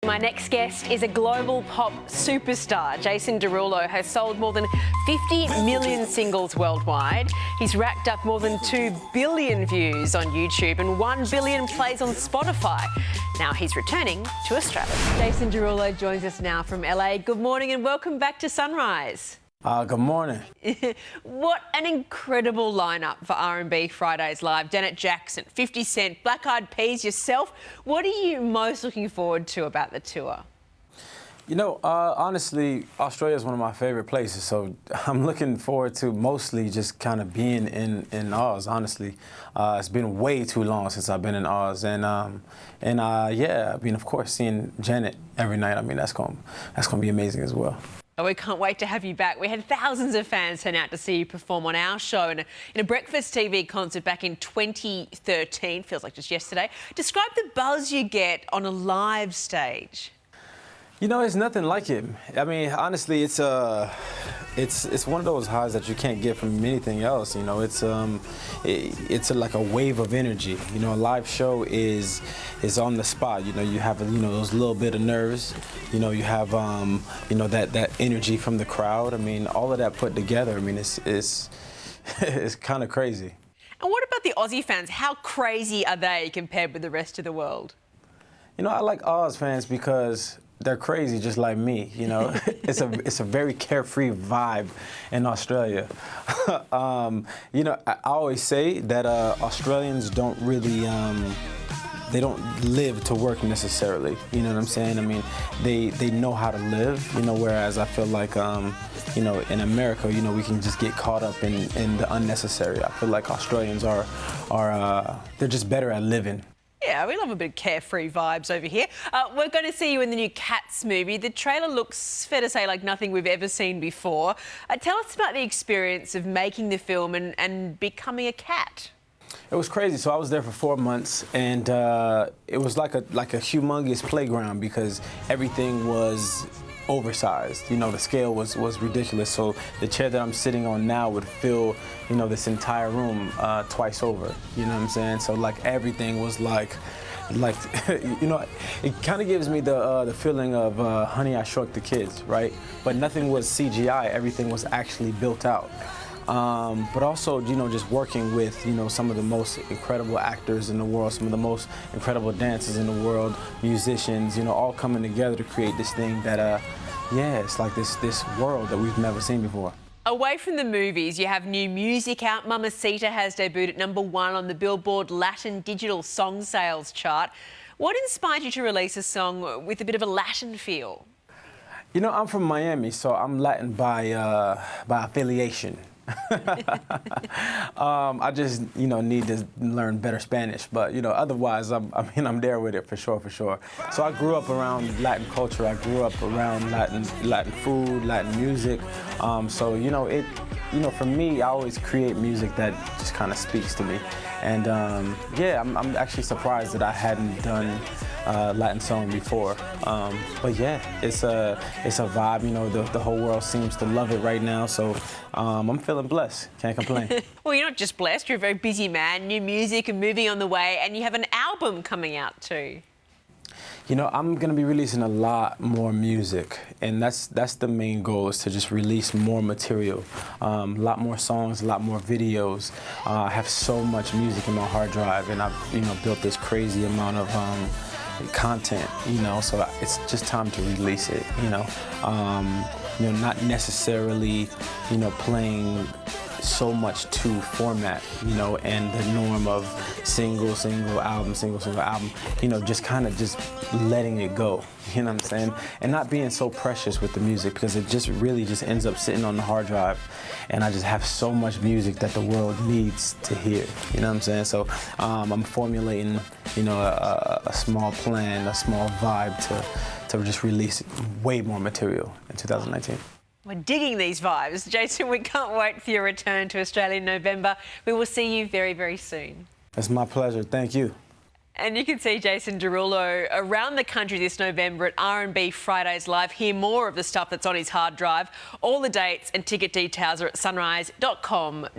My next guest is a global pop superstar. Jason Derulo has sold more than 50 million singles worldwide. He's racked up more than 2 billion views on YouTube and 1 billion plays on Spotify. Now he's returning to Australia. Jason Derulo joins us now from LA. Good morning and welcome back to Sunrise. Good morning. What an incredible lineup for RnB Fridays Live. Janet Jackson, 50 Cent, Black Eyed Peas, yourself. What are you most looking forward to about the tour? You know, honestly, Australia is one of my favorite places, so I'm looking forward to mostly just kind of being in Oz, honestly. It's been way too long since I've been in Oz, and yeah, I mean, of course, seeing Janet every night, I mean, that's gonna be amazing as well. Oh, we can't wait to have you back. We had thousands of fans turn out to see you perform on our show in a breakfast TV concert back in 2013. Feels like just yesterday. Describe the buzz you get on a live stage. You know, it's nothing like it. I mean, honestly, it's one of those highs that you can't get from anything else. You know, it's like a wave of energy. You know, a live show is on the spot. You know, you have those little bit of nerves. You know, you have that energy from the crowd. I mean, all of that put together. I mean, it's kind of crazy. And what about the Aussie fans? How crazy are they compared with the rest of the world? You know, I like Oz fans because they're crazy just like me, you know. It's a very carefree vibe in Australia. You know, I always say that Australians don't really, they don't live to work necessarily, you know what I'm saying? I mean, they know how to live, you know, whereas I feel like, you know, in America, you know, we can just get caught up in the unnecessary. I feel like Australians they're just better at living. Yeah, we love a bit of carefree vibes over here. We're going to see you in the new Cats movie. The trailer looks, fair to say, like nothing we've ever seen before. Tell us about the experience of making the film and becoming a cat. It was crazy. So I was there for 4 months, and it was like a humongous playground because everything was oversized. You know, the scale was ridiculous. So the chair that I'm sitting on now would fill, you know, this entire room twice over. You know what I'm saying? So like everything was like you know, it kind of gives me the feeling of Honey, I Shrunk the Kids, right? But nothing was CGI. Everything was actually built out. But also, you know, just working with, you know, some of the most incredible actors in the world, some of the most incredible dancers in the world, musicians, you know, all coming together to create this thing that, yeah, it's like this world that we've never seen before. Away from the movies, you have new music out. Mamacita has debuted at #1 on the Billboard Latin Digital Song Sales chart. What inspired you to release a song with a bit of a Latin feel? You know, I'm from Miami, so I'm Latin by affiliation. I just, you know, need to learn better Spanish, but, you know, otherwise, I'm there with it for sure. So I grew up around Latin culture. I grew up around Latin food, Latin music. So, you know, for me, I always create music that just kind of speaks to me. And yeah, I'm actually surprised that I hadn't done Latin song before. But yeah, it's a vibe. You know, the whole world seems to love it right now. So I'm feeling blessed. Can't complain. Well, you're not just blessed. You're a very busy man. New music and movie on the way, and you have an album coming out too. You know, I'm going to be releasing a lot more music, and that's the main goal, is to just release more material. A lot more songs, a lot more videos. I have so much music in my hard drive, and I've, you know, built this crazy amount of content, you know, so it's just time to release it, you know. You know, not necessarily, you know, playing so much to format, you know, and the norm of single album, you know, just kind of just letting it go, you know what I'm saying? And not being so precious with the music, because it just really just ends up sitting on the hard drive, and I just have so much music that the world needs to hear, you know what I'm saying? So I'm formulating, you know, a small plan, a small vibe to just release way more material in 2019. We're digging these vibes. Jason, we can't wait for your return to Australia in November. We will see you very, very soon. It's my pleasure. Thank you. And you can see Jason Derulo around the country this November at RnB Fridays Live. Hear more of the stuff that's on his hard drive. All the dates and ticket details are at sunrise.com.au.